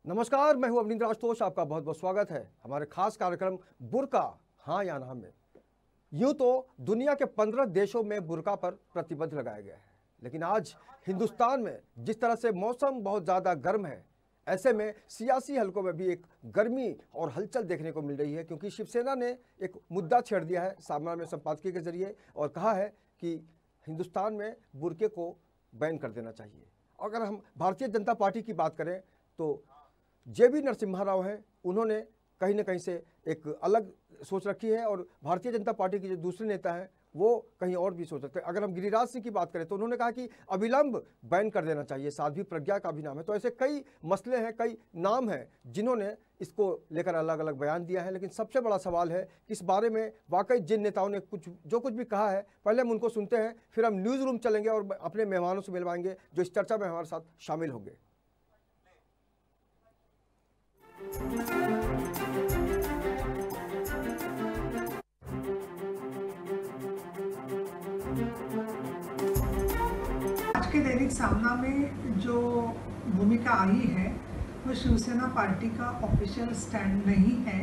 नमस्कार, मैं हूं अवनींद्र आशुतोष। आपका बहुत बहुत स्वागत है हमारे खास कार्यक्रम बुर्का हाँ या ना में। यूं तो दुनिया के 15 देशों में बुर्का पर प्रतिबंध लगाया गया है, लेकिन आज हिंदुस्तान में जिस तरह से मौसम बहुत ज़्यादा गर्म है, ऐसे में सियासी हलकों में भी एक गर्मी और हलचल देखने को मिल रही है, क्योंकि शिवसेना ने एक मुद्दा छेड़ दिया है सामना में संपादकीय के जरिए और कहा है कि हिंदुस्तान में बुर्के को बैन कर देना चाहिए। अगर हम भारतीय जनता पार्टी की बात करें तो जेबी नरसिम्हा राव हैं, उन्होंने कहीं ना कहीं से एक अलग सोच रखी है और भारतीय जनता पार्टी के जो दूसरे नेता हैं वो कहीं और भी सोच रखते हैं। अगर हम गिरिराज सिंह की बात करें तो उन्होंने कहा कि अविलंब बैन कर देना चाहिए, साध्वी प्रज्ञा का भी नाम है। तो ऐसे कई मसले हैं, कई नाम हैं जिन्होंने इसको लेकर अलग अलग बयान दिया है। लेकिन सबसे बड़ा सवाल है कि इस बारे में वाकई जिन नेताओं ने जो कुछ भी कहा है, पहले हम उनको सुनते हैं, फिर हम न्यूज़ रूम चलेंगे और अपने मेहमानों से मिलवाएंगे जो इस चर्चा में हमारे साथ शामिल होंगे। आज के दैनिक सामना में जो भूमिका आई है वो शिवसेना पार्टी का ऑफिशियल स्टैंड नहीं है।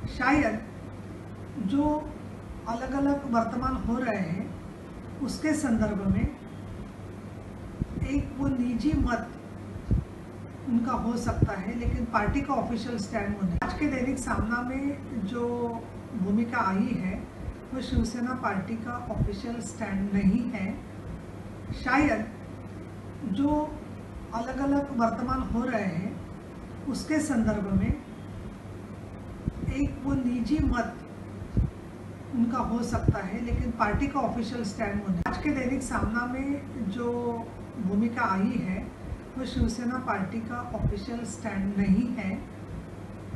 शायद जो अलग अलग वर्तमान हो रहे हैं उसके संदर्भ में एक वो निजी मत उनका हो सकता है, लेकिन पार्टी का ऑफिशियल स्टैंड वो नहीं। आज के दैनिक सामना में जो भूमिका आई है वो शिवसेना पार्टी का ऑफिशियल स्टैंड नहीं है। शायद जो अलग अलग वर्तमान हो रहे हैं उसके संदर्भ में एक वो निजी मत उनका हो सकता है, लेकिन पार्टी का ऑफिशियल स्टैंड वो नहीं। आज के दैनिक सामना में जो भूमिका आई है वो शिवसेना पार्टी का ऑफिशियल स्टैंड नहीं है।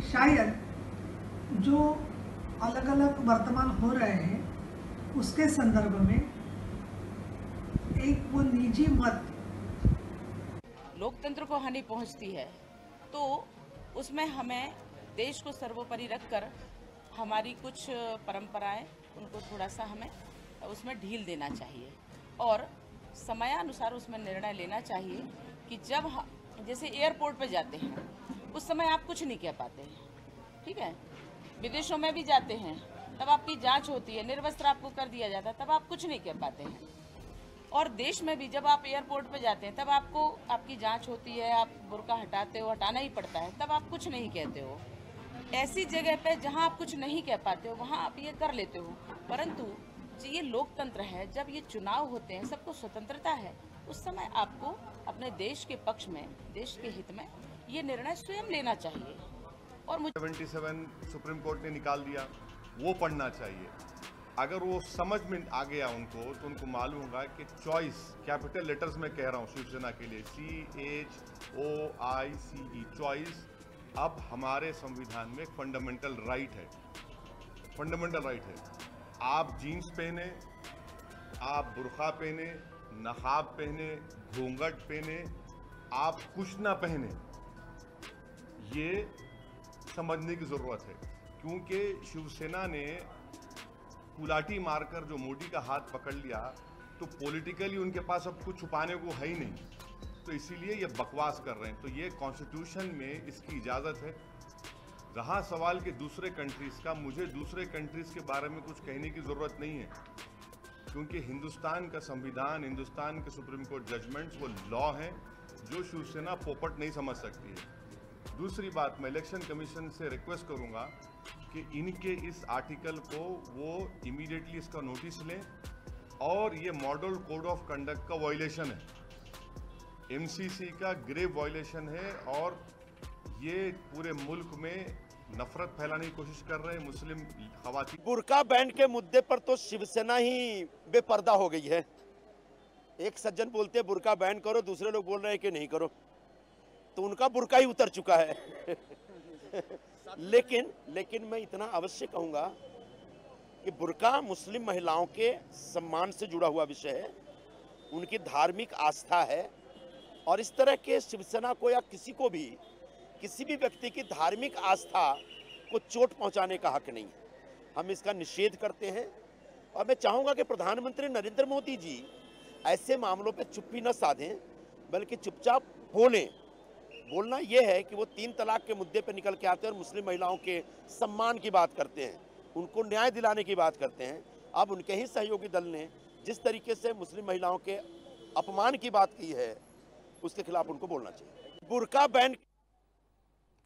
शायद जो अलग अलग वर्तमान हो रहे हैं उसके संदर्भ में एक वो निजी मत लोकतंत्र को हानि पहुंचती है, तो उसमें हमें देश को सर्वोपरि रखकर हमारी कुछ परंपराएं उनको थोड़ा सा हमें उसमें ढील देना चाहिए और समयानुसार उसमें निर्णय लेना चाहिए कि जब जैसे एयरपोर्ट पे जाते हैं उस समय आप कुछ नहीं कह पाते हैं, ठीक है। विदेशों में भी जाते हैं तब आपकी जांच होती है, निर्वस्त्र आपको कर दिया जाता है, तब आप कुछ नहीं कह पाते हैं। और देश में भी जब आप एयरपोर्ट पे जाते हैं तब आपको आपकी जांच होती है, आप बुर्का हटाते हो, हटाना ही पड़ता है, तब आप कुछ नहीं कहते हो। ऐसी जगह पे जहां आप कुछ नहीं कह पाते हो वहां आप ये कर लेते हो। परंतु ये लोकतंत्र है, जब ये चुनाव होते हैं, सबको स्वतंत्रता है, उस समय आपको अपने देश के पक्ष में, देश के हित में ये निर्णय स्वयं लेना चाहिए। और मुझे 77 सुप्रीम कोर्ट ने निकाल दिया, वो पढ़ना चाहिए। अगर वो समझ में आ गया उनको तो उनको मालूम होगा कि चॉइस, कैपिटल लेटर्स में कह रहा हूँ शिवसेना के लिए, CHOICE, चॉइस अब हमारे संविधान में फंडामेंटल राइट है। फंडामेंटल राइट है। आप जीन्स पहने, आप बुर्का पहने, नकाब पहने, घूंघट पहने, आप कुछ ना पहने, ये समझने की ज़रूरत है। क्योंकि शिवसेना ने कुलाटी मारकर जो मोदी का हाथ पकड़ लिया तो पॉलिटिकली उनके पास अब कुछ छुपाने को है ही नहीं, तो इसीलिए ये बकवास कर रहे हैं। तो ये कॉन्स्टिट्यूशन में इसकी इजाज़त है। रहा सवाल कि दूसरे कंट्रीज़ का, मुझे दूसरे कंट्रीज़ के बारे में कुछ कहने की ज़रूरत नहीं है, क्योंकि हिंदुस्तान का संविधान, हिंदुस्तान के सुप्रीम कोर्ट जजमेंट्स वो लॉ हैं जो शिवसेना पोपट नहीं समझ सकती है। दूसरी बात, मैं इलेक्शन कमीशन से रिक्वेस्ट करूंगा कि इनके इस आर्टिकल को वो इमीडिएटली इसका नोटिस लें, और ये मॉडल कोड ऑफ कंडक्ट का वायलेशन है, MCC का ग्रेव वायलेशन है, और ये पूरे मुल्क में नफरत फैलाने की कोशिश कर रहे हैं मुस्लिम खवातीन। बुर्का बैन के मुद्दे पर तो शिवसेना ही बेपर्दा हो गई है। एक सज्जन बोलते हैं बुर्का बैन करो, दूसरे लोग बोल रहे हैं कि नहीं करो, तो उनका बुर्का ही उतर चुका है। लेकिन मैं इतना अवश्य कहूंगा कि बुर्का मुस्लिम महिलाओं के सम्मान से जुड़ा हुआ विषय है, उनकी धार्मिक आस्था है, और इस तरह के शिवसेना को या किसी को भी, किसी भी व्यक्ति की धार्मिक आस्था को चोट पहुंचाने का हक नहीं। हम इसका निषेध करते हैं, और मैं चाहूंगा कि प्रधानमंत्री नरेंद्र मोदी जी ऐसे मामलों पर चुप्पी न साधें, बल्कि चुपचाप बोलें। बोलना ये है कि वो 3 तलाक के मुद्दे पर निकल के आते हैं और मुस्लिम महिलाओं के सम्मान की बात करते हैं, उनको न्याय दिलाने की बात करते हैं। अब उनके ही सहयोगी दल ने जिस तरीके से मुस्लिम महिलाओं के अपमान की बात की है, उसके खिलाफ उनको बोलना चाहिए। बुर्का बैन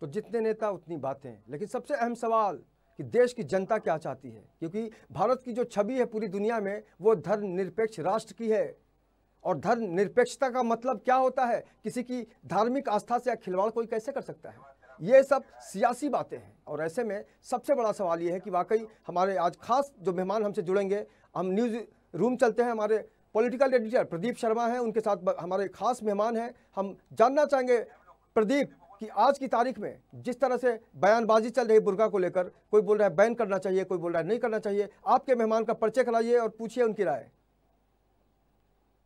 तो जितने नेता उतनी बातें, लेकिन सबसे अहम सवाल कि देश की जनता क्या चाहती है, क्योंकि भारत की जो छवि है पूरी दुनिया में वो धर्मनिरपेक्ष राष्ट्र की है। और धर्मनिरपेक्षता का मतलब क्या होता है, किसी की धार्मिक आस्था से खिलवाड़ कोई कैसे कर सकता है, ये सब सियासी बातें हैं। और ऐसे में सबसे बड़ा सवाल ये है कि वाकई हमारे आज खास जो मेहमान हमसे जुड़ेंगे, हम न्यूज़ रूम चलते हैं, हमारे पॉलिटिकल एडिटर प्रदीप शर्मा हैं, उनके साथ हमारे खास मेहमान हैं। हम जानना चाहेंगे प्रदीप कि आज की तारीख में जिस तरह से बयानबाजी चल रही है बुर्का को लेकर, कोई बोल रहा है बैन करना चाहिए, कोई बोल रहा है नहीं करना चाहिए, आपके मेहमान का परिचय कराइए और पूछिए उनकी राय।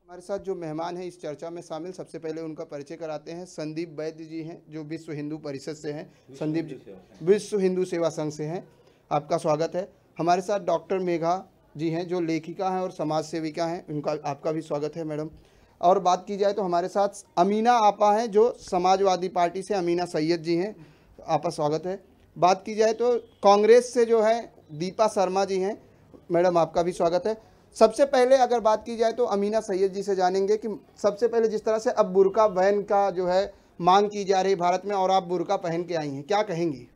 हमारे साथ जो मेहमान हैं इस चर्चा में शामिल, सबसे पहले उनका परिचय कराते हैं। संदीप वैद्य जी हैं जो विश्व हिंदू परिषद से हैं, संदीप जी विश्व हिंदू सेवा संघ से हैं, आपका स्वागत है। हमारे साथ डॉक्टर मेघा जी हैं जो लेखिका हैं और समाज सेविका हैं, उनका आपका भी स्वागत है मैडम। और बात की जाए तो हमारे साथ अमीना आपा हैं जो समाजवादी पार्टी से अमीना सैयद जी हैं, आपका स्वागत है। बात की जाए तो कांग्रेस से जो है दीपा शर्मा जी हैं, मैडम आपका भी स्वागत है। सबसे पहले अगर बात की जाए तो अमीना सैयद जी से जानेंगे कि सबसे पहले जिस तरह से अब बुर्का बैन का जो है मांग की जा रही भारत में और आप बुर्का पहन के आई हैं, क्या कहेंगी?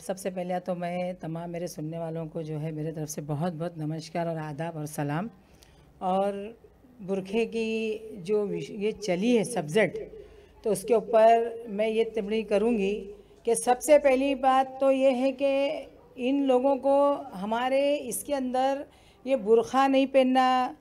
सबसे पहले तो मैं तमाम मेरे सुनने वालों को जो है मेरे तरफ से बहुत बहुत नमस्कार और आदाब और सलाम। और बुरखे की जो ये चली है सब्जेक्ट, तो उसके ऊपर मैं ये टिप्पणी करूँगी कि सबसे पहली बात तो ये है कि इन लोगों को हमारे इसके अंदर ये बुरखा नहीं पहनना,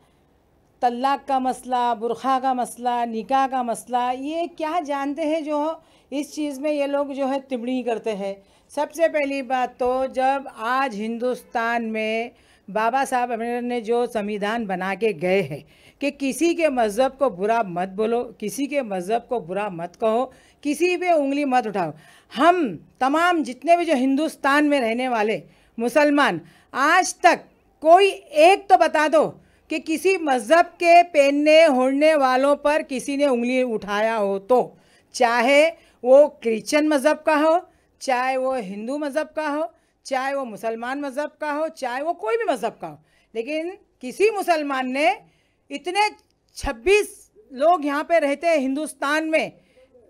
तलाक का मसला, बुरखा का मसला, निकाह का मसला, ये क्या जानते हैं जो इस चीज़ में ये लोग जो है टिप्पणी करते हैं। सबसे पहली बात तो जब आज हिंदुस्तान में बाबा साहब अम्बेडकर ने जो संविधान बना के गए हैं कि किसी के मज़हब को बुरा मत बोलो, किसी के मज़हब को बुरा मत कहो, किसी पे उंगली मत उठाओ। हम तमाम जितने भी जो हिंदुस्तान में रहने वाले मुसलमान, आज तक कोई एक तो बता दो कि किसी मज़हब के पहनने ओढ़ने वालों पर किसी ने उंगली उठाया हो, तो चाहे वो क्रिश्चियन मज़हब का हो, चाहे वो हिंदू मज़हब का हो, चाहे वो मुसलमान मज़हब का हो, चाहे वो कोई भी मज़हब का हो। लेकिन किसी मुसलमान ने इतने 26 लोग यहाँ पे रहते हैं हिंदुस्तान में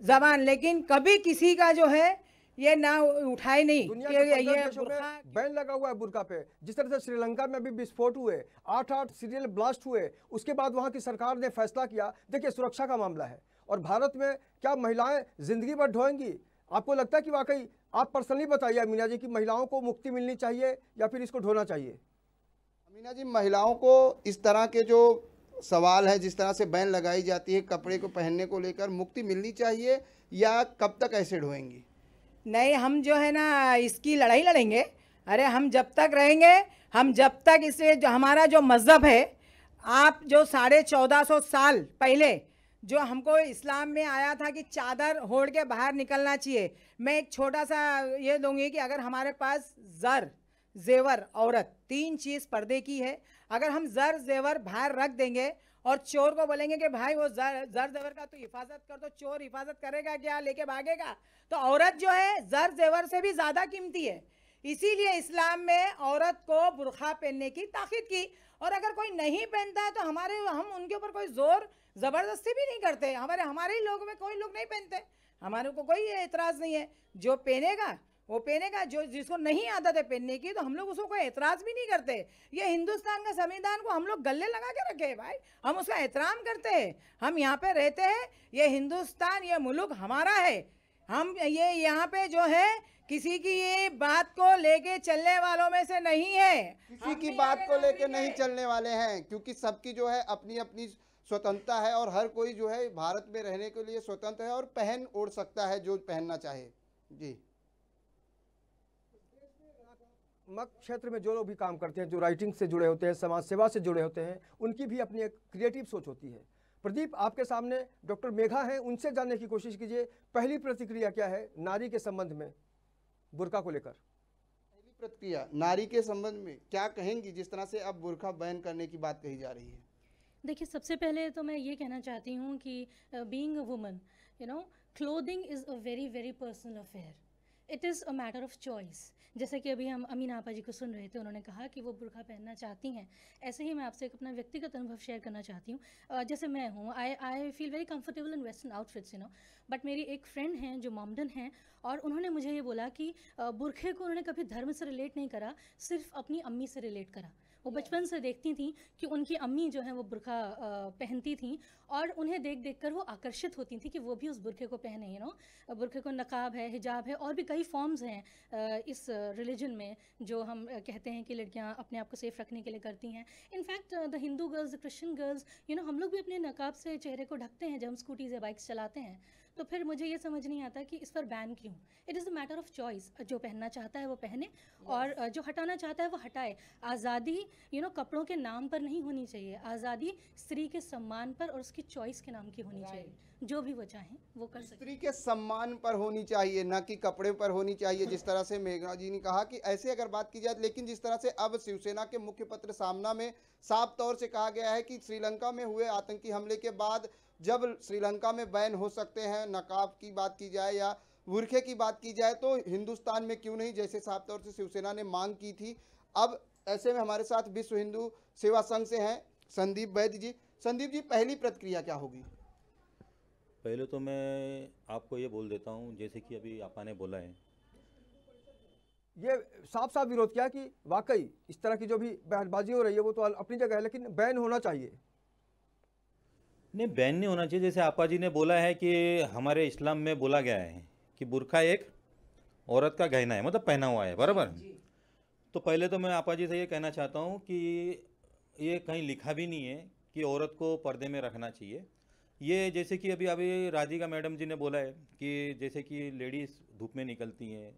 ज़बान, लेकिन कभी किसी का जो है ये ना उठाए नहीं। दुनिया के 15 देशों में बैन लगा हुआ है बुर्का पे। जिस तरह से श्रीलंका में भी विस्फोट हुए, 8 सीरियल ब्लास्ट हुए, उसके बाद वहाँ की सरकार ने फैसला किया। देखिए सुरक्षा का मामला है, और भारत में क्या महिलाएं जिंदगी भर ढोएंगी? आपको लगता है कि वाकई, आप पर्सनली बताइए अमीना जी, कि महिलाओं को मुक्ति मिलनी चाहिए या फिर इसको ढोना चाहिए? अमीना जी, महिलाओं को इस तरह के जो सवाल है, जिस तरह से बैन लगाई जाती है कपड़े को पहनने को लेकर, मुक्ति मिलनी चाहिए या कब तक ऐसे ढोएंगी? नहीं, हम जो है ना इसकी लड़ाई लड़ेंगे। अरे हम जब तक रहेंगे, हम जब तक इसे जो हमारा जो मज़हब है, आप जो 1450 साल पहले जो हमको इस्लाम में आया था कि चादर ओढ़ के बाहर निकलना चाहिए। मैं एक छोटा सा ये दूंगी कि अगर हमारे पास ज़र जेवर औरत 3 चीज़ पर्दे की है, अगर हम ज़र जेवर बाहर रख देंगे और चोर को बोलेंगे कि भाई वो ज़र जेवर का तो हिफाजत कर, तो चोर हिफाजत करेगा क्या? लेके भागेगा। तो औरत जो है ज़र जेवर से भी ज़्यादा कीमती है, इसीलिए इस्लाम में औरत को बुर्खा पहनने की ताकीद की। और अगर कोई नहीं पहनता है तो हम उनके ऊपर कोई ज़ोर ज़बरदस्ती भी नहीं करते। हमारे ही लोग में कोई लोग नहीं पहनते, हमारे को कोई एतराज़ नहीं है। जो पहनेगा वो पहनेगा, जो जिसको नहीं आदत है पहनने की तो हम लोग उसको कोई एतराज़ भी नहीं करते। ये हिंदुस्तान का संविधान को हम लोग गले लगा के रखे हैं भाई, हम उसका एहतराम करते हैं। हम यहाँ पे रहते हैं, ये हिंदुस्तान, ये मुल्क हमारा है। हम ये यहाँ पे जो है किसी की ये बात को लेके चलने वालों में से नहीं है, किसी की बात को लेके नहीं चलने वाले हैं, क्योंकि सबकी जो है अपनी अपनी स्वतंत्रता है और हर कोई जो है भारत में रहने के लिए स्वतंत्र है और पहन ओढ़ सकता है जो पहनना चाहे। जी, मक क्षेत्र में जो लोग भी काम करते हैं, जो राइटिंग से जुड़े होते हैं, समाज सेवा से जुड़े होते हैं, उनकी भी अपनी एक क्रिएटिव सोच होती है। प्रदीप, आपके सामने डॉक्टर मेघा हैं, उनसे जानने की कोशिश कीजिए, पहली प्रतिक्रिया क्या है नारी के संबंध में बुर्का को लेकर? पहली प्रतिक्रिया नारी के संबंध में क्या कहेंगी, जिस तरह से अब बुर्का बैन करने की बात कही जा रही है? देखिए, सबसे पहले तो मैं ये कहना चाहती हूँ कि being a woman, clothing is a very very personal affair. It is a matter of choice. जैसे कि अभी हम अमीना आपा जी को सुन रहे थे, उन्होंने कहा कि वो बुर्का पहनना चाहती हैं. ऐसे ही मैं आपसे एक अपना व्यक्तिगत अनुभव शेयर करना चाहती हूँ. जैसे मैं हूँ, I feel very comfortable in western outfits, but मेरी एक फ्रेंड हैं जो मॉमडन हैं, और उन्होंने मुझे ये बोला कि बुरखे को उन्होंने कभी धर्म से रिलेट नहीं करा, सिर्फ अपनी अम्मी से रिलेट करा. वो बचपन से देखती थी कि उनकी अम्मी जो है वो बुर्का पहनती थी, और उन्हें देख देख कर वो आकर्षित होती थी कि वो भी उस बुर्के को पहने. बुर्के को नकाब है, हिजाब है, और भी कई फॉर्म्स हैं इस रिलीजन में जो हम कहते हैं कि लड़कियां अपने आप को सेफ रखने के लिए करती हैं. In fact the Hindu girls, the Christian girls, हम लोग भी अपने नकाब से चेहरे को ढकते हैं जब हम स्कूटीज़ या बाइक्स चलाते हैं. तो फिर मुझे ये समझ नहीं आता कि इस पर बैन क्यों. It is a matter of choice. जो पहनना चाहता है वो पहने, और जो हटाना चाहता है वो हटाए. आज़ादी कपड़ों के नाम पर नहीं होनी चाहिए. आज़ादी स्त्री के सम्मान पर और उसकी चॉइस के नाम की होनी चाहिए. जो भी वो चाहें वो कर सकते. स्त्री के सम्मान पर होनी चाहिए, न कि कपड़े पर होनी चाहिए. जिस तरह से मेघना जी ने कहा कि ऐसे अगर बात की जाए, लेकिन जिस तरह से अब शिवसेना के मुख्य पत्र सामना में साफ तौर से कहा गया है कि श्रीलंका में हुए आतंकी हमले के बाद जब श्रीलंका में बैन हो सकते हैं, नकाब की बात की जाए या बुरखे की बात की जाए, तो हिंदुस्तान में क्यों नहीं, जैसे साफ तौर से शिवसेना ने मांग की थी. अब ऐसे में हमारे साथ विश्व हिंदू सेवा संघ से हैं संदीप वैद्य जी. संदीप जी, पहली प्रतिक्रिया क्या होगी? पहले तो मैं आपको ये बोल देता हूँ, जैसे कि अभी आपा ने बोला है, ये साफ साफ विरोध किया कि वाकई इस तरह की जो भी बयानबाजी हो रही है वो तो अपनी जगह है, लेकिन बैन होना चाहिए. नहीं, बैन नहीं होना चाहिए. जैसे आपा जी ने बोला है कि हमारे इस्लाम में बोला गया है कि बुर्का एक औरत का गहना है, मतलब पहना हुआ है, बराबर. तो पहले तो मैं आपा जी से ये कहना चाहता हूँ कि ये कहीं लिखा भी नहीं है कि औरत को पर्दे में रखना चाहिए. ये जैसे कि अभी राधिका मैडम जी ने बोला है कि जैसे कि लेडीज़ धूप में निकलती हैं,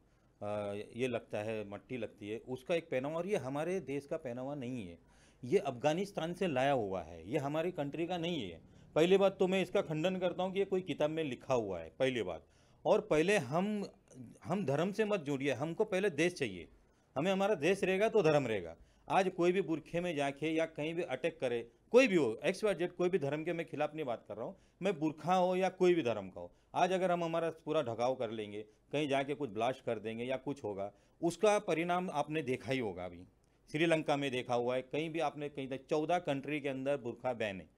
ये लगता है मट्टी लगती है, उसका एक पहनावा, और ये हमारे देश का पहनावा नहीं है. ये अफ़गानिस्तान से लाया हुआ है, ये हमारी कंट्री का नहीं है. पहली बात तो मैं इसका खंडन करता हूँ कि ये कोई किताब में लिखा हुआ है, पहली बात. और पहले हम धर्म से मत जुड़िए, हमको पहले देश चाहिए. हमें हमारा देश रहेगा तो धर्म रहेगा. आज कोई भी बुरखे में जाके या कहीं भी अटैक करे, कोई भी हो, XYZ, कोई भी धर्म के मैं खिलाफ नहीं बात कर रहा हूँ, मैं बुरखा हो या कोई भी धर्म का हो, आज अगर हम हमारा पूरा ढकाव कर लेंगे, कहीं जाके कुछ ब्लास्ट कर देंगे या कुछ होगा, उसका परिणाम आपने देखा ही होगा. अभी श्रीलंका में देखा हुआ है, कहीं भी आपने कहीं तक 14 कंट्री के अंदर बुरखा बैन है.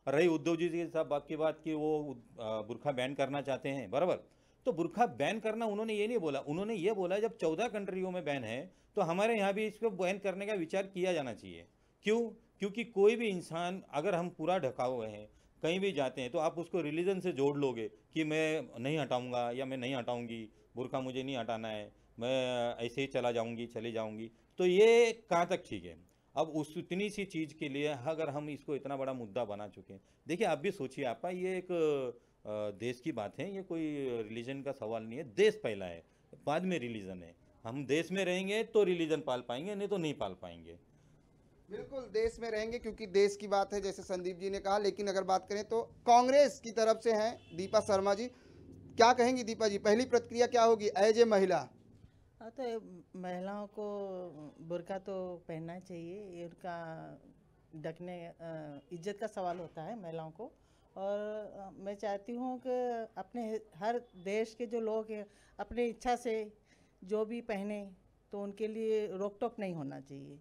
रही उद्धव जी के साथ बात की बात कि वो बुरखा बैन करना चाहते हैं, बराबर. तो बुरखा बैन करना उन्होंने ये नहीं बोला, उन्होंने ये बोला जब 14 कंट्रियों में बैन है तो हमारे यहाँ भी इसको बैन करने का विचार किया जाना चाहिए. क्यों? क्योंकि कोई भी इंसान, अगर हम पूरा ढका हुए हैं, कहीं भी जाते हैं, तो आप उसको रिलीजन से जोड़ लोगे कि मैं नहीं हटाऊंगा या मैं नहीं हटाऊंगी, बुरखा मुझे नहीं हटाना है, मैं ऐसे ही चला जाऊंगी, चली जाऊंगी. तो ये कहाँ तक ठीक है? अब उस इतनी सी चीज़ के लिए अगर हम इसको इतना बड़ा मुद्दा बना चुके हैं. देखिए, आप भी सोचिए आपा, ये एक देश की बात है, ये कोई रिलीजन का सवाल नहीं है. देश पहला है, बाद में रिलीजन है. हम देश में रहेंगे तो रिलीजन पाल पाएंगे, नहीं तो नहीं पाल पाएंगे. बिल्कुल देश में रहेंगे क्योंकि देश की बात है, जैसे संदीप जी ने कहा. लेकिन अगर बात करें तो कांग्रेस की तरफ से हैं दीपा शर्मा जी. क्या कहेंगी दीपा जी, पहली प्रतिक्रिया क्या होगी एज ए महिला? हाँ, तो महिलाओं को बुर्का तो पहनना चाहिए. ये उनका ढकने इज्जत का सवाल होता है महिलाओं को. और मैं चाहती हूँ कि अपने हर देश के जो लोग हैं अपनी इच्छा से जो भी पहने, तो उनके लिए रोक टोक नहीं होना चाहिए.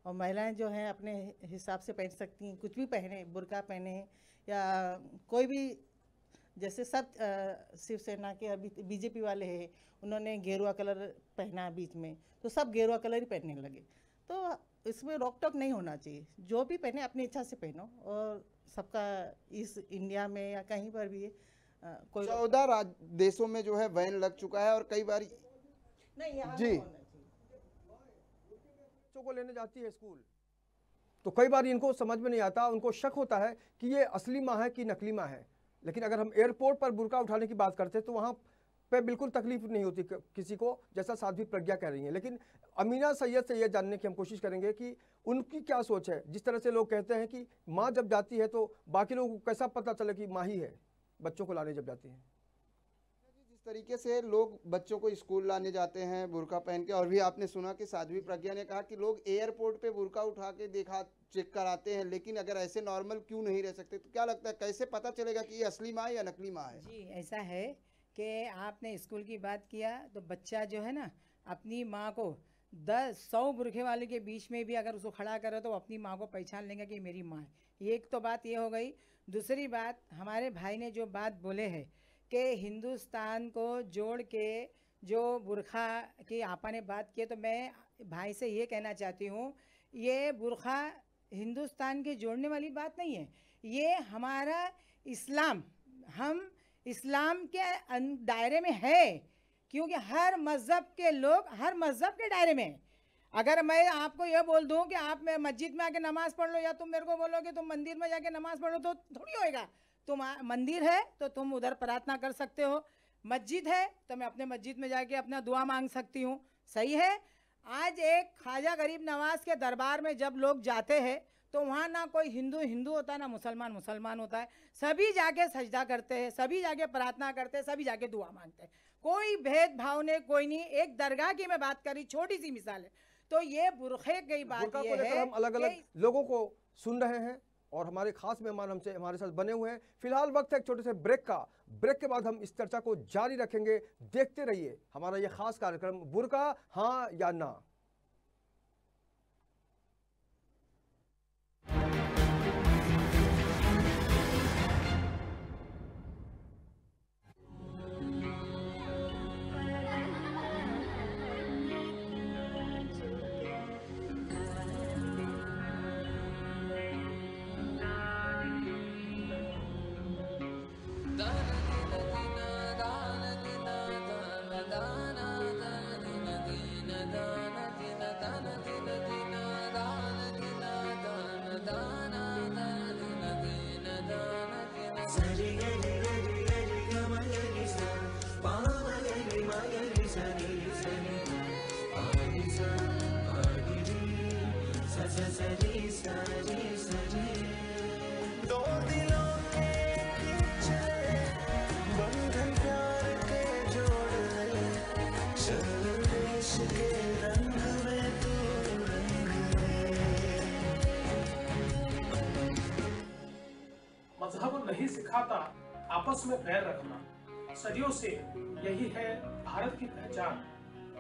और महिलाएं जो हैं अपने हिसाब से पहन सकती हैं, कुछ भी पहने, बुर्का पहने या कोई भी. जैसे सब शिवसेना के अभी BJP वाले हैं, उन्होंने गेरुआ कलर पहना बीच में, तो सब गेरुआ कलर ही पहनने लगे. तो इसमें रोक टोक नहीं होना चाहिए. जो भी पहने अपनी इच्छा से पहनो, और सबका इस इंडिया में या कहीं पर भी कोई 14 देशों में जो है बैन लग चुका है. और कई बार नहीं, यहाँ जी नहीं होना चाहिए. बच्चों को लेने जाती है स्कूल, तो कई बार इनको समझ में नहीं आता, उनको शक होता है कि ये असली माँ है कि नकली माँ है. लेकिन अगर हम एयरपोर्ट पर बुर्का उठाने की बात करते हैं तो वहाँ पे बिल्कुल तकलीफ नहीं होती किसी को, जैसा साध्वी प्रज्ञा कह रही हैं. लेकिन अमीना सैयद से यह जानने की हम कोशिश करेंगे कि उनकी क्या सोच है. जिस तरह से लोग कहते हैं कि माँ जब जाती है तो बाकी लोगों को कैसा पता चले कि माँ ही है, बच्चों को लाने जब जाती है. तरीके से लोग बच्चों को स्कूल लाने जाते हैं बुर्का पहन के, और भी आपने सुना कि साध्वी प्रज्ञा ने कहा कि लोग एयरपोर्ट पे बुर्का उठा के चेक कराते हैं, लेकिन अगर ऐसे नॉर्मल क्यों नहीं रह सकते? तो क्या लगता है कैसे पता चलेगा कि ये असली माँ है या नकली माँ है? जी ऐसा है कि आपने स्कूल की बात किया तो बच्चा जो है ना अपनी माँ को 100 बुरखे वाले के बीच में भी अगर उसको खड़ा करे तो अपनी माँ को पहचान लेंगे कि मेरी माँ है। ये एक तो बात ये हो गई। दूसरी बात, हमारे भाई ने जो बात बोले है कि हिंदुस्तान को जोड़ के जो बुरखा की आपा ने बात की, तो मैं भाई से ये कहना चाहती हूँ, ये बुरखा हिंदुस्तान के जोड़ने वाली बात नहीं है। ये हमारा इस्लाम, हम इस्लाम के दायरे में है, क्योंकि हर मज़हब के लोग हर मज़हब के दायरे में हैं। अगर मैं आपको यह बोल दूं कि आप मैं मस्जिद में आके नमाज़ पढ़ लो, या तुम मेरे को बोलो कि तुम मंदिर में जाके नमाज़ पढ़ो, तो थोड़ी होएगा। तुम मंदिर है तो तुम उधर प्रार्थना कर सकते हो, मस्जिद है तो मैं अपने मस्जिद में जाके अपना दुआ मांग सकती हूँ, सही है। आज एक ख्वाजा गरीब नवाज के दरबार में जब लोग जाते हैं तो वहाँ ना कोई हिंदू हिंदू होता है, ना मुसलमान मुसलमान होता है। सभी जाके सजदा करते हैं, सभी जाके प्रार्थना करते हैं, सभी जाके दुआ मांगते हैं, कोई भेदभाव नहीं, कोई नहीं। एक दरगाह की मैं बात करी, छोटी सी मिसाल है। तो ये बुरखे की बात ये है, हम अलग अलग लोगों को सुन रहे हैं और हमारे खास मेहमान हमसे हमारे साथ बने हुए हैं। फिलहाल वक्त है एक छोटे से ब्रेक का। ब्रेक के बाद हम इस चर्चा को जारी रखेंगे। देखते रहिए हमारा ये खास कार्यक्रम बुर्का हाँ या ना। मजहब नहीं सिखाता आपस में बैर रखना। सदियों से यही है भारत की पहचान।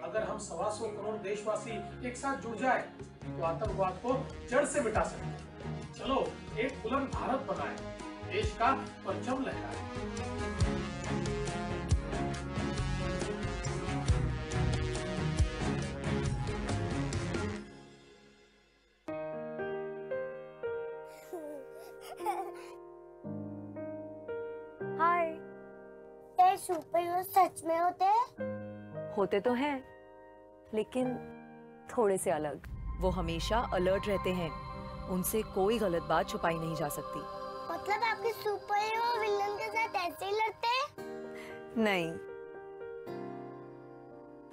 अगर हम 125 करोड़ देशवासी एक साथ जुड़ जाए तो आतंकवाद को जड़ से मिटा सकते। चलो एक बुलंद भारत बनाए, देश का परचम लहराए। हाय, ये सुपर हीरो सच में होते तो हैं, लेकिन थोड़े से अलग। वो हमेशा अलर्ट रहते हैं, उनसे कोई गलत बात छुपाई नहीं जा सकती। मतलब आपके सुपर हीरो विलन के साथ ऐसे ही लड़ते हैं? नहीं,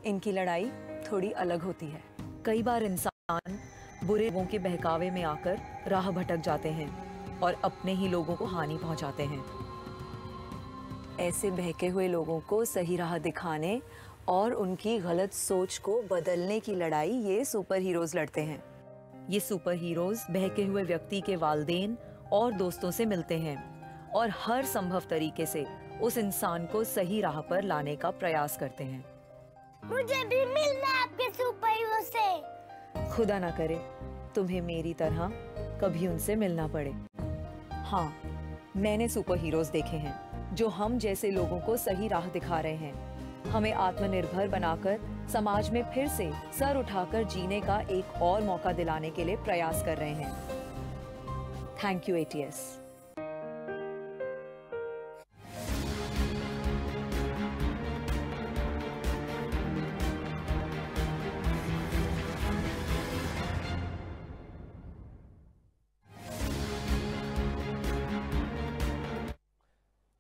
इनकी लड़ाई थोड़ी अलग होती है। कई बार इंसान बुरे लोगों के बहकावे में आकर राह भटक जाते हैं और अपने ही लोगों को हानि पहुंचाते हैं। ऐसे बहके हुए लोगों को सही राह दिखाने और उनकी गलत सोच को बदलने की लड़ाई ये सुपर हीरोज लड़ते हैं। ये सुपर हीरोज बहके हुए व्यक्ति के वालिदैन और दोस्तों से मिलते हैं और हर संभव तरीके से उस इंसान को सही राह पर लाने का प्रयास करते हैं। मुझे भी मिलना है आपके सुपर हीरो से। खुदा ना करे तुम्हें मेरी तरह कभी उनसे मिलना पड़े। हाँ, मैंने सुपर हीरोज देखे हैं जो हम जैसे लोगों को सही राह दिखा रहे हैं, हमें आत्मनिर्भर बनाकर समाज में फिर से सर उठाकर जीने का एक और मौका दिलाने के लिए प्रयास कर रहे हैं। Thank you ATS।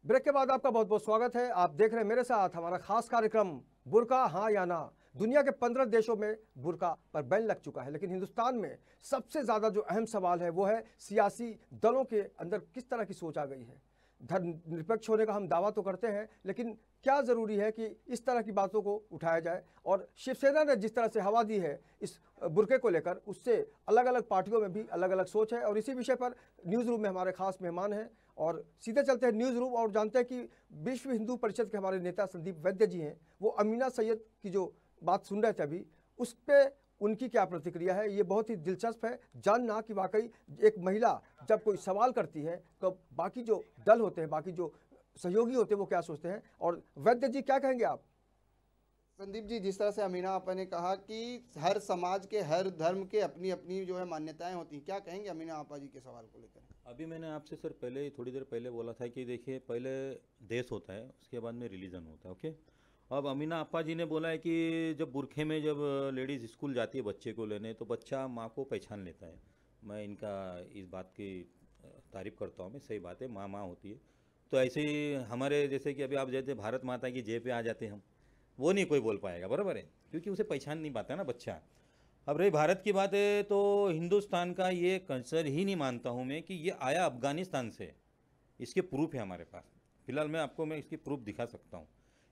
ब्रेक के बाद आपका बहुत बहुत स्वागत है। आप देख रहे हैं मेरे साथ हमारा खास कार्यक्रम बुर्का हाँ या ना। दुनिया के 15 देशों में बुर्का पर बैन लग चुका है, लेकिन हिंदुस्तान में सबसे ज़्यादा जो अहम सवाल है वो है सियासी दलों के अंदर किस तरह की सोच आ गई है। धर्मनिरपेक्ष होने का हम दावा तो करते हैं, लेकिन क्या ज़रूरी है कि इस तरह की बातों को उठाया जाए। और शिवसेना ने जिस तरह से हवा दी है इस बुर्के को लेकर, उससे अलग अलग पार्टियों में भी अलग अलग सोच है। और इसी विषय पर न्यूज़ रूम में हमारे खास मेहमान हैं और सीधे चलते हैं न्यूज़ रूम और जानते हैं कि विश्व हिंदू परिषद के हमारे नेता संदीप वैद्य जी हैं, वो अमीना सैयद की जो बात सुन रहे थे अभी, उस पर उनकी क्या प्रतिक्रिया है। ये बहुत ही दिलचस्प है जानना कि वाकई एक महिला जब कोई सवाल करती है तो बाकी जो दल होते हैं, बाकी जो सहयोगी होते हैं, वो क्या सोचते हैं। और वैद्य जी क्या कहेंगे आप? संदीप जी, जिस तरह से अमीना आपा ने कहा कि हर समाज के, हर धर्म के अपनी अपनी जो है मान्यताएं होती हैं, क्या कहेंगे अमीना आपा जी के सवाल को लेकर? अभी मैंने आपसे सर पहले थोड़ी देर पहले बोला था कि देखिए, पहले देश होता है, उसके बाद में रिलीजन होता है। ओके, अब अमीना आपा जी ने बोला है कि जब बुरखे में जब लेडीज़ स्कूल जाती है बच्चे को लेने, तो बच्चा माँ को पहचान लेता है। मैं इनका इस बात की तारीफ़ करता हूँ, मैं सही बात है, माँ माँ होती है। तो ऐसे ही हमारे जैसे कि अभी आप जैसे भारत माता की जय पे आ जाते हैं हम, वो नहीं कोई बोल पाएगा, बराबर है, क्योंकि उसे पहचान नहीं पाता ना बच्चा। अब रही भारत की बात है तो हिंदुस्तान का ये कल्चर ही नहीं मानता हूँ मैं कि ये आया अफ़गानिस्तान से। इसके प्रूफ है हमारे पास, फिलहाल मैं इसकी प्रूफ दिखा सकता हूँ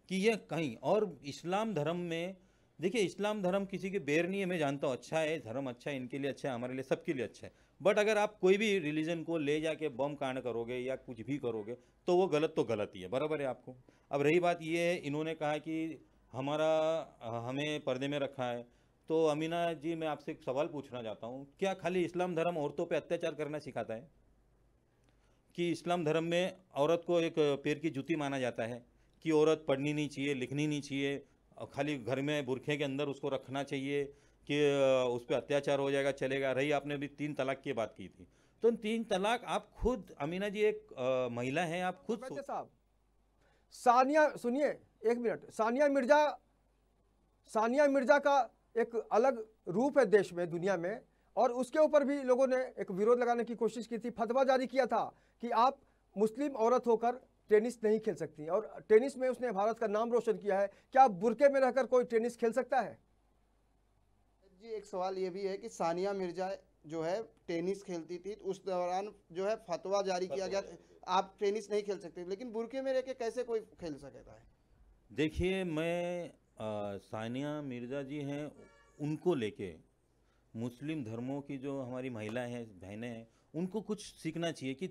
कि ये कहीं। और इस्लाम धर्म में देखिए, इस्लाम धर्म किसी के बैर नहीं है, मैं जानता हूँ, अच्छा है धर्म, अच्छा है, इनके लिए अच्छा है, हमारे लिए सबके लिए अच्छा है। बट अगर आप कोई भी रिलीजन को ले जाके बम कांड करोगे या कुछ भी करोगे तो वो गलत तो गलत ही है, बराबर है आपको। अब रही बात ये है, इन्होंने कहा कि हमें पर्दे में रखा है, तो अमीना जी मैं आपसे एक सवाल पूछना चाहता हूँ, क्या खाली इस्लाम धर्म औरतों पे अत्याचार करना सिखाता है? कि इस्लाम धर्म में औरत को एक पैर की जूती माना जाता है कि औरत पढ़नी नहीं चाहिए, लिखनी नहीं चाहिए, खाली घर में बुरखे के अंदर उसको रखना चाहिए कि उस पर अत्याचार हो जाएगा, चलेगा। रही आपने अभी 3 तलाक की बात की थी, तो 3 तलाक आप खुद, अमीना जी एक महिला हैं, आप खुद साहब, सानिया सुनिए एक मिनट, सानिया मिर्जा का एक अलग रूप है देश में, दुनिया में, और उसके ऊपर भी लोगों ने एक विरोध लगाने की कोशिश की थी, फतवा जारी किया था कि आप मुस्लिम औरत होकर टेनिस नहीं खेल सकती, और टेनिस में उसने भारत का नाम रोशन किया है। क्या बुरके में रहकर कोई टेनिस खेल सकता है? जी, एक सवाल ये भी है कि सानिया मिर्जा जो है टेनिस खेलती थी, तो उस दौरान जो है फतवा जारी किया गया, आप टेनिस नहीं खेल सकते, लेकिन बुरके में रह के कैसे कोई खेल सकता है? देखिए, मैं सानिया मिर्जा जी हैं, उनको लेके मुस्लिम धर्मों की जो हमारी महिलाएं हैं, बहनें हैं, उनको कुछ सीखना चाहिए कि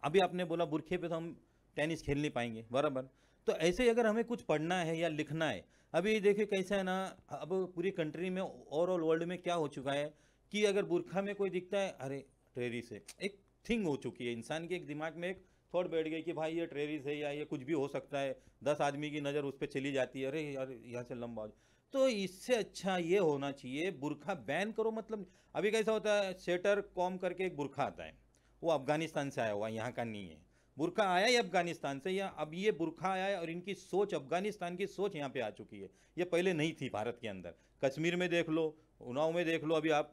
अभी आपने बोला बुरखे पे तो हम टेनिस खेल नहीं पाएंगे, बराबर। तो ऐसे ही अगर हमें कुछ पढ़ना है या लिखना है, अभी देखिए कैसा है ना, अब पूरी कंट्री में ओवरऑल वर्ल्ड में क्या हो चुका है कि अगर बुरखा में कोई दिखता है, अरे टेररिस्ट है, एक थिंग हो चुकी है, इंसान के एक दिमाग में एक थॉट बैठ गई कि भाई ये टेररिस्ट है या ये कुछ भी हो सकता है। 10 आदमी की नज़र उस पर चली जाती है, अरे यार यहाँ से लंबा। तो इससे अच्छा ये होना चाहिए बुरखा बैन करो। मतलब अभी कैसा होता है, सेटर कॉम करके एक बुरखा आता है, वो अफगानिस्तान से आया हुआ, यहाँ का नहीं है। बुरखा आया ही अफगानिस्तान से, या अब ये बुरखा आया है और इनकी सोच, अफगानिस्तान की सोच यहाँ पे आ चुकी है। ये पहले नहीं थी भारत के अंदर। कश्मीर में देख लो, उन्नाव में देख लो, अभी आप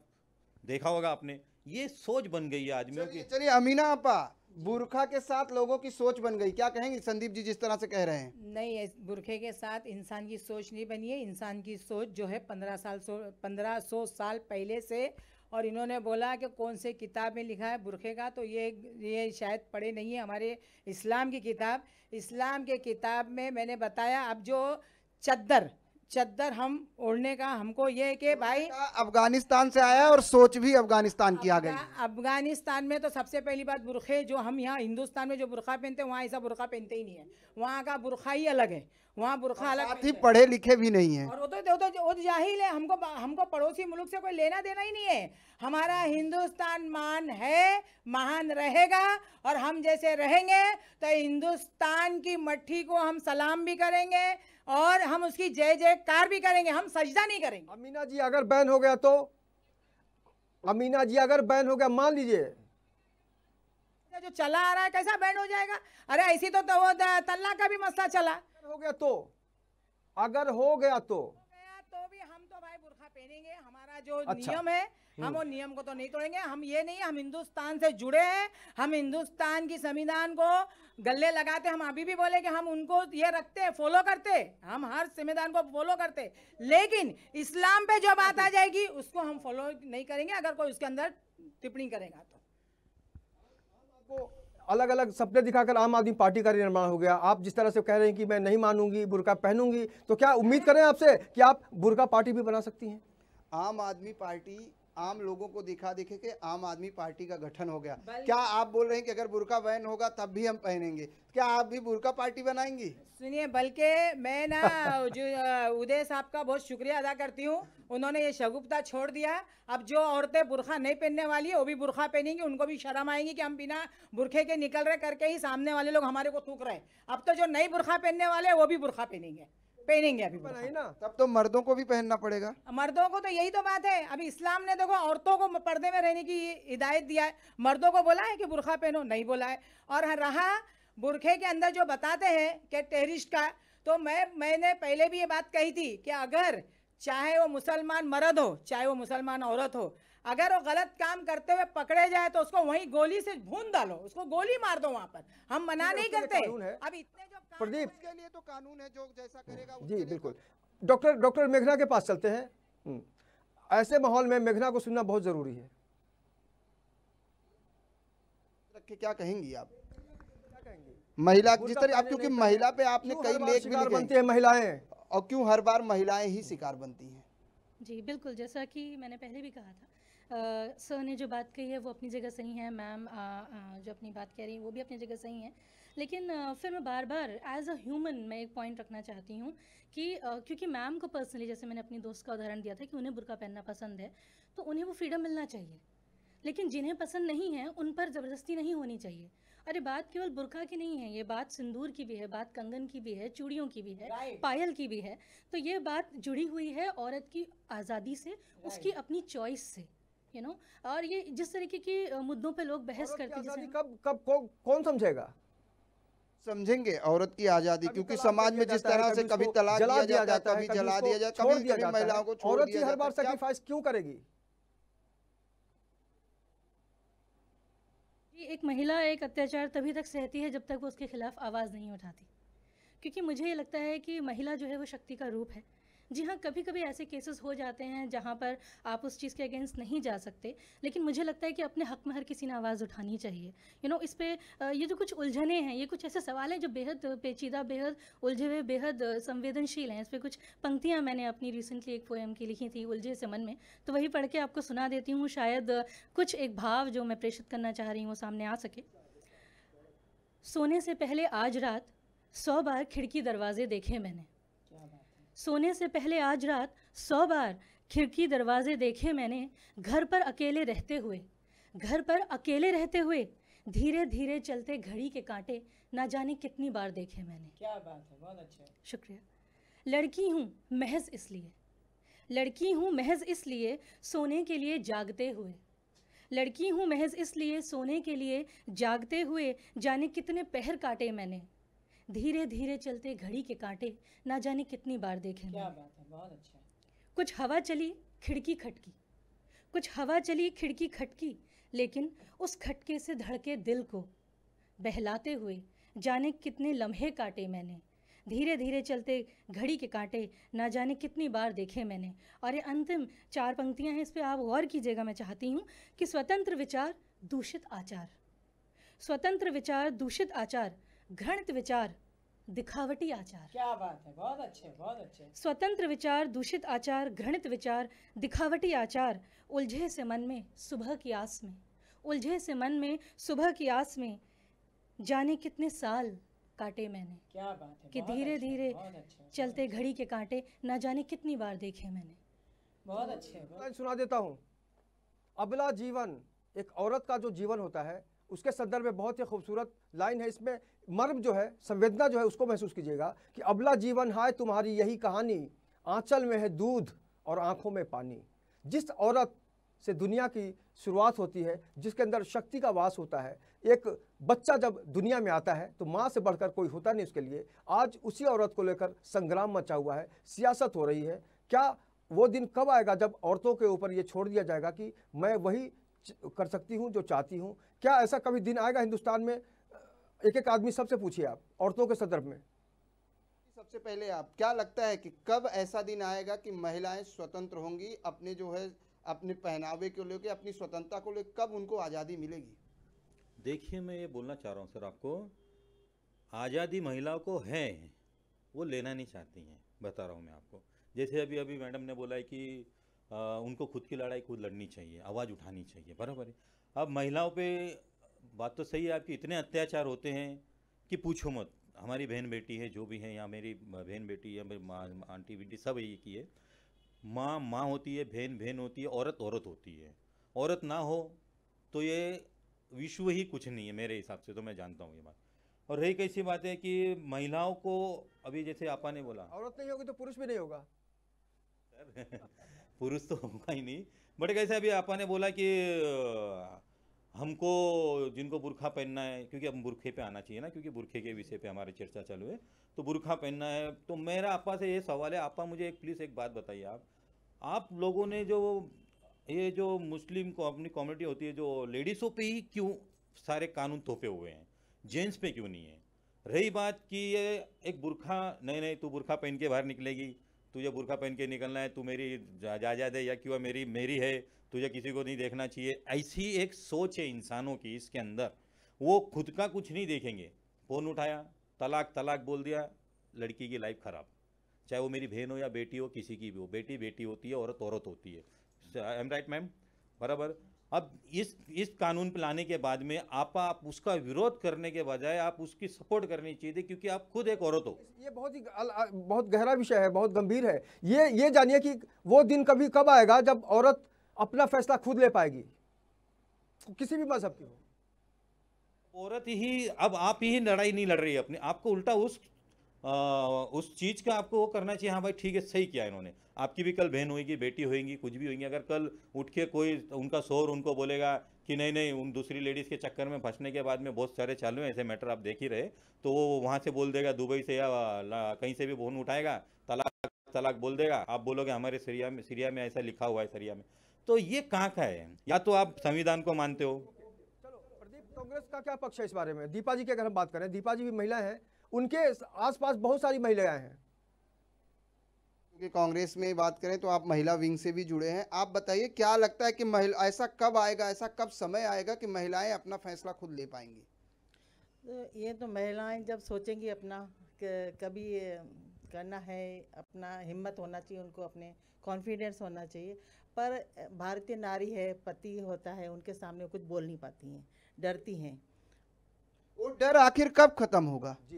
देखा होगा आपने, ये सोच बन गई है आदमियों की। चलिए अमीना आपा, बुरखा के साथ लोगों की सोच बन गई, क्या कहेंगे संदीप जी जिस तरह से कह रहे हैं? नहीं, बुरखे के साथ इंसान की सोच नहीं बनी है। इंसान की सोच जो है 1500 साल पहले से, और इन्होंने बोला कि कौन से किताब में लिखा है बुरखे का, तो ये शायद पढ़े नहीं है हमारे इस्लाम की किताब। इस्लाम के किताब में मैंने बताया, अब जो चद्दर हम ओढ़ने का, हमको ये कि भाई अफगानिस्तान से आया और सोच भी अफगानिस्तान की आ गई। अफगानिस्तान में तो सबसे पहली बात बुरखे, जो हम यहाँ हिंदुस्तान में जो बुरखा पहनते हैं, वहाँ ऐसा बुरखा पहनते ही नहीं है। वहाँ का बुरखा ही अलग है, वहाँ बुरखा अलग, साथ ही पढ़े लिखे भी नहीं है, और वो तो जाहिल है। हमको पड़ोसी मुल्क से कोई लेना देना ही नहीं है। हमारा हिंदुस्तान महान है, महान रहेगा, और हम जैसे रहेंगे तो हिंदुस्तान की मट्टी को हम सलाम भी करेंगे और हम उसकी जय जयकार भी करेंगे, हम सजदा नहीं करेंगे। अमीना जी अगर बैन हो गया तो, अमीना जी अगर बैन हो गया, मान लीजिए जो चला आ रहा है कैसा बैन हो जाएगा? अरे ऐसी तो वो तल्ला का भी मसला चला हो गया तो, अगर हो गया तो भी हम तो भाई बुरखा पहनेंगे। हमारा जो नियम है, हम वो नियम को तो नहीं तोड़ेंगे। हम ये नहीं, हम हिंदुस्तान से जुड़े हैं, हम हिंदुस्तान की संविधान को गले लगाते। हम अभी भी बोले कि हम उनको ये रखते, फॉलो करते, हम हर संविधान को फॉलो करते, लेकिन इस्लाम पे जो बात आ जाएगी उसको हम फॉलो नहीं करेंगे अगर कोई उसके अंदर टिप्पणी करेगा तो। अलग अलग सपने दिखाकर आम आदमी पार्टी का निर्माण हो गया। आप जिस तरह से कह रहे हैं कि मैं नहीं मानूंगी, बुर्का पहनूंगी, तो क्या उम्मीद करें आपसे कि आप बुर्का पार्टी भी बना सकती हैं? आम आदमी पार्टी आम लोगों को दिखा दिखे के आम आदमी पार्टी का गठन हो गया। क्या आप बोल रहे हैं कि अगर बुर्का बैन होगा तब भी हम पहनेंगे? क्या आप भी बुर्का पार्टी बनाएंगी? सुनिए, बल्कि मैं ना जो उदय साहब का बहुत शुक्रिया अदा करती हूँ, उन्होंने ये शगुफ्ता छोड़ दिया। अब जो औरतें बुर्खा नहीं पहनने वाली है वो भी बुर्खा पहनेंगी, उनको भी शर्म आएगी कि हम बिना बुरखे के निकल रहे करके ही सामने वाले लोग हमारे को थूक रहे हैं। अब तो जो नई बुर्खा पहनने वाले हैं वो भी बुर्खा पहनेंगे अभी नहीं ना, तब तो मर्दों को भी पहनना पड़ेगा। मर्दों को तो यही तो बात है। अभी इस्लाम ने देखो औरतों को पर्दे में रहने की हिदायत दिया है, मर्दों को बोला है कि बुर्खा पहनो, नहीं बोला है। और रहा बुरखे के अंदर जो बताते हैं कि टेररिस्ट का, तो मैंने पहले भी ये बात कही थी कि अगर चाहे वो मुसलमान मर्द हो चाहे वो मुसलमान औरत हो, अगर वो गलत काम करते हुए पकड़े जाए तो उसको वहीं गोली से भून डालो, उसको गोली मार दो वहां पर। हम मना नहीं करते। अब इतने जो प्रदीप के लिए तो कानून है, जो जैसा करेगा जी बिल्कुल। डॉक्टर मेघना के पास चलते हैं। ऐसे माहौल में मेघना को सुनना बहुत जरूरी है। क्या कहेंगी आप? महिला जिस तरह आप, क्योंकि महिला पे आपने कई लेख भी लिखे बनती है महिलाएं, और क्यों हर बार महिलाएं ही शिकार बनती हैं? जी बिल्कुल, जैसा कि मैंने पहले भी कहा था, सर ने जो बात कही है वो अपनी जगह सही है, मैम जो अपनी बात कह रही है वो भी अपनी जगह सही है। लेकिन फिर मैं बार बार एज अ ह्यूमन मैं एक पॉइंट रखना चाहती हूँ कि क्योंकि मैम को पर्सनली, जैसे मैंने अपनी दोस्त का उदाहरण दिया था कि उन्हें बुर्का पहनना पसंद है, तो उन्हें वो फ्रीडम मिलना चाहिए। लेकिन जिन्हें पसंद नहीं है उन पर ज़बरदस्ती नहीं होनी चाहिए। अरे बात केवल बुर्का की नहीं है, ये बात सिंदूर की भी है, बात कंगन की भी है, चूड़ियों की भी है, पायल की भी है। तो ये बात जुड़ी हुई है औरत की आज़ादी से, उसकी अपनी चॉइस से, यू नो। और ये जिस तरीके के मुद्दों पे लोग बहस करते हैं, कब कौन समझेगा? समझेंगे औरत की आज़ादी, क्योंकि समाज में जिस तरह से कभी तलाक दिया जाता है, कभी जला दिया जाता है, कभी महिलाओं को छोड़ दिया जाता है। हर बार सैक्रिफाइस क्यों करेगी? एक महिला एक अत्याचार तभी तक सहती है जब तक वो उसके खिलाफ आवाज़ नहीं उठाती, क्योंकि मुझे ये लगता है कि महिला जो है वो शक्ति का रूप है। जी हाँ, कभी कभी ऐसे केसेस हो जाते हैं जहाँ पर आप उस चीज़ के अगेंस्ट नहीं जा सकते, लेकिन मुझे लगता है कि अपने हक में हर किसी ने आवाज़ उठानी चाहिए। यू नो, इस पे ये जो कुछ उलझने हैं, ये कुछ ऐसे सवाल हैं जो बेहद पेचीदा, बेहद उलझे हुए, बेहद संवेदनशील हैं। इस पर कुछ पंक्तियाँ मैंने अपनी रिसेंटली एक पोएम की लिखी थी, उलझे से मन में, तो वही पढ़ के आपको सुना देती हूँ। शायद कुछ एक भाव जो मैं प्रेषित करना चाह रही हूँ वो सामने आ सके। सोने से पहले आज रात 100 बार खिड़की दरवाजे देखे मैंने, सोने से पहले आज रात 100 बार खिड़की दरवाजे देखे मैंने। घर पर अकेले रहते हुए, घर पर अकेले रहते हुए, धीरे धीरे चलते घड़ी के कांटे ना जाने कितनी बार देखे मैंने। क्या बात है, बहुत अच्छा। शुक्रिया। लड़की हूँ महज इसलिए, लड़की हूँ महज इसलिए सोने के लिए जागते हुए, लड़की हूँ महज इसलिए सोने के लिए जागते हुए, जाने कितने पहर काटे मैंने। धीरे धीरे चलते घड़ी के कांटे ना जाने कितनी बार देखे। क्या बात है, बहुत अच्छा। कुछ हवा चली खिड़की खटकी, कुछ हवा चली खिड़की खटकी, लेकिन उस खटके से धड़के दिल को बहलाते हुए जाने कितने लम्हे काटे मैंने। धीरे धीरे चलते घड़ी के कांटे ना जाने कितनी बार देखे मैंने। और ये अंतिम 4 पंक्तियां हैं, इस पे आप गौर कीजिएगा। मैं चाहती हूँ कि स्वतंत्र विचार दूषित आचार, स्वतंत्र विचार दूषित आचार, घृणित विचार दिखावटी आचार। क्या बात है, बहुत अच्छे, बहुत अच्छे। स्वतंत्र विचार दूषित आचार, घृणित विचार दिखावटी आचार, उलझे से मन में सुबह की आस में, उलझे से मन में सुबह की आस में, जाने कितने साल काटे मैंने। क्या बात है, कि धीरे धीरे चलते घड़ी के कांटे ना जाने कितनी बार देखे मैंने। बहुत अच्छे। सुना देता हूँ। अबला जीवन, एक औरत का जो जीवन होता है उसके संदर्भ में बहुत ही खूबसूरत लाइन है। इसमें मर्म जो है, संवेदना जो है, उसको महसूस कीजिएगा कि अबला जीवन हाय तुम्हारी यही कहानी, आंचल में है दूध और आंखों में पानी। जिस औरत से दुनिया की शुरुआत होती है, जिसके अंदर शक्ति का वास होता है, एक बच्चा जब दुनिया में आता है तो माँ से बढ़कर कोई होता नहीं उसके लिए। आज उसी औरत को लेकर संग्राम मचा हुआ है, सियासत हो रही है। क्या वो दिन कब आएगा जब औरतों के ऊपर ये छोड़ दिया जाएगा कि मैं वही कर सकती हूँ जो चाहती हूँ? क्या ऐसा कभी दिन आएगा हिंदुस्तान में? एक एक आदमी सबसे पूछिए आप, औरतों के संदर्भ में। सबसे पहले आप क्या लगता है कि कब ऐसा दिन आएगा कि महिलाएं स्वतंत्र होंगी, अपने जो है अपने पहनावे को लेकर, अपनी स्वतंत्रता को लेकर, कब उनको आज़ादी मिलेगी? देखिए, मैं ये बोलना चाह रहा हूँ सर आपको, आज़ादी महिलाओं को है, वो लेना नहीं चाहती हैं, बता रहा हूँ मैं आपको। जैसे अभी अभी मैडम ने बोला है कि उनको खुद की लड़ाई खुद लड़नी चाहिए, आवाज़ उठानी चाहिए, बराबर है। अब महिलाओं पे बात तो सही है आपकी, इतने अत्याचार होते हैं कि पूछो मत। हमारी बहन बेटी है, जो भी है, या मेरी बहन बेटी या मेरी माँ, आंटी बेटी, सब एक ही है। माँ माँ होती है, बहन बहन होती है, औरत औरत होती है। औरत ना हो तो ये विश्व ही कुछ नहीं है मेरे हिसाब से, तो मैं जानता हूँ ये बात। और रही कैसी बात है कि महिलाओं को, अभी जैसे आपा ने बोला, औरत नहीं होगी तो पुरुष भी नहीं होगा पुरुष तो होगा ही नहीं, बट कैसे अभी आपा ने बोला कि हमको जिनको बुर्खा पहनना है, क्योंकि अब बुरखे पे आना चाहिए ना, क्योंकि बुरखे के विषय पे हमारी चर्चा चालू है, तो बुर्खा पहनना है। तो मेरा आपा से ये सवाल है, आपा मुझे एक प्लीज़ एक बात बताइए, आप लोगों ने जो ये जो मुस्लिम को अपनी कम्युनिटी होती है, जो लेडीज़ों पे ही क्यों सारे कानून थोपे हुए हैं, जेंट्स पे क्यों नहीं है? रही बात कि ये एक बुरखा, नहीं तू बुरखा पहन के बाहर निकलेगी, तुझे बुरखा पहन के निकलना है, तू मेरी जायदाद है या क्यों मेरी है, तुझे किसी को नहीं देखना चाहिए, ऐसी एक सोच है इंसानों की इसके अंदर। वो खुद का कुछ नहीं देखेंगे, फ़ोन उठाया, तलाक तलाक बोल दिया, लड़की की लाइफ ख़राब। चाहे वो मेरी बहन हो या बेटी हो, किसी की भी हो, बेटी बेटी होती है, औरत औरत होती है। I am right ma'am? बराबर। अब इस कानून पे लाने के बाद में आप उसका विरोध करने के बजाय आप उसकी सपोर्ट करनी चाहिए, क्योंकि आप खुद एक औरत हो। ये बहुत गहरा विषय है, बहुत गंभीर है। ये जानिए कि वो दिन कब आएगा जब औरत अपना फैसला खुद ले पाएगी, किसी भी मजहब की हो। औरत ही, अब आप ही लड़ाई नहीं लड़ रही है अपनी, आपको उल्टा उस चीज़ का आपको वो करना चाहिए। हाँ भाई ठीक है, सही किया इन्होंने। आपकी भी कल बहन होगी, बेटी होगी, कुछ भी होगी, अगर कल उठ के कोई उनका शोहर उनको बोलेगा कि नहीं उन दूसरी लेडीज़ के चक्कर में फंसने के बाद में बहुत सारे चालू हैं ऐसे मैटर, आप देख ही रहे, तो वो वहाँ से बोल देगा, दुबई से या कहीं से भी फोन उठाएगा, तलाक बोल देगा। आप बोलोगे हमारे सीरिया में ऐसा लिखा हुआ है, सीरिया में। तो ये कहाँ का है? या तो आप संविधान को मानते हो। चलो प्रदीप, कांग्रेस का क्या पक्ष है इस बारे में? दीपा जी की अगर हम बात करें, दीपा जी भी महिला हैं, उनके आसपास बहुत सारी महिलाएं हैं। क्योंकि कांग्रेस में बात करें तो आप महिला विंग से भी जुड़े हैं, आप बताइए क्या लगता है कि महिला, ऐसा कब आएगा, ऐसा कब समय आएगा कि महिलाएं अपना फैसला खुद ले पाएंगी? तो ये तो महिलाएं जब सोचेंगी अपना कभी करना है, अपना हिम्मत होना चाहिए, उनको अपने कॉन्फिडेंस होना चाहिए। पर भारतीय नारी है, पति होता है, उनके सामने कुछ बोल नहीं पाती हैं, डरती हैं। वो डर आखिर कब खत्म होगा? जी।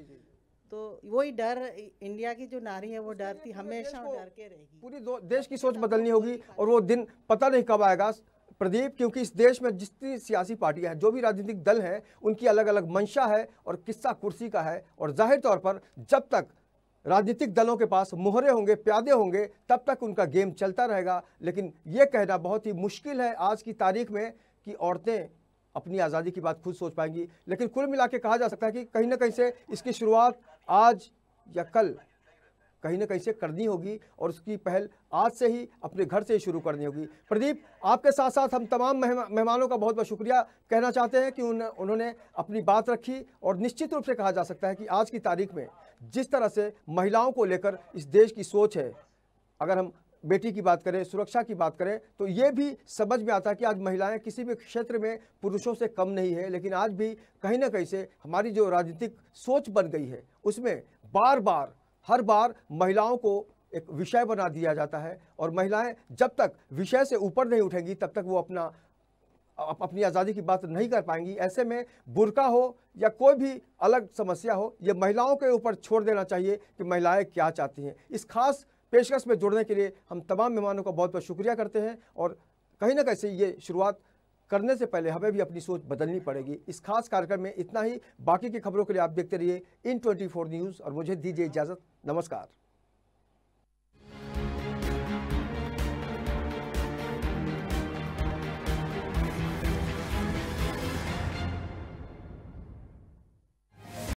तो वही डर, इंडिया की जो नारी है वो डरती, हमेशा डर के रहेगी। पूरी देश की सोच बदलनी होगी, और वो दिन पता नहीं कब आएगा प्रदीप, क्योंकि इस देश में जितनी सियासी पार्टियां हैं, जो भी राजनीतिक दल हैं, उनकी अलग अलग मंशा है और किस्सा कुर्सी का है। और जाहिर तौर पर जब तक राजनीतिक दलों के पास मोहरे होंगे, प्यादे होंगे, तब तक उनका गेम चलता रहेगा। लेकिन ये कहना बहुत ही मुश्किल है आज की तारीख में कि औरतें अपनी आज़ादी की बात खुद सोच पाएंगी। लेकिन कुल मिला के कहा जा सकता है कि कहीं ना कहीं से इसकी शुरुआत आज या कल कहीं ना कहीं से करनी होगी, और उसकी पहल आज से ही अपने घर से ही शुरू करनी होगी। प्रदीप, आपके साथ साथ हम तमाम मेहमानों का बहुत बहुत शुक्रिया कहना चाहते हैं कि उन्होंने अपनी बात रखी। और निश्चित रूप से कहा जा सकता है कि आज की तारीख में जिस तरह से महिलाओं को लेकर इस देश की सोच है, अगर हम बेटी की बात करें, सुरक्षा की बात करें, तो ये भी समझ में आता है कि आज महिलाएं किसी भी क्षेत्र में पुरुषों से कम नहीं है। लेकिन आज भी कहीं ना कहीं से हमारी जो राजनीतिक सोच बन गई है, उसमें हर बार महिलाओं को एक विषय बना दिया जाता है, और महिलाएं जब तक विषय से ऊपर नहीं उठेंगी तब तक वो अपनी आज़ादी की बात नहीं कर पाएंगी। ऐसे में बुर्का हो या कोई भी अलग समस्या हो, ये महिलाओं के ऊपर छोड़ देना चाहिए कि महिलाएं क्या चाहती हैं। इस खास पेशकश में जुड़ने के लिए हम तमाम मेहमानों का बहुत बहुत शुक्रिया करते हैं, और कहीं ना कहीं से ये शुरुआत करने से पहले हमें भी अपनी सोच बदलनी पड़ेगी। इस खास कार्यक्रम में इतना ही। बाकी की खबरों के लिए आप देखते रहिए IN24 न्यूज़, और मुझे दीजिए इजाज़त। नमस्कार।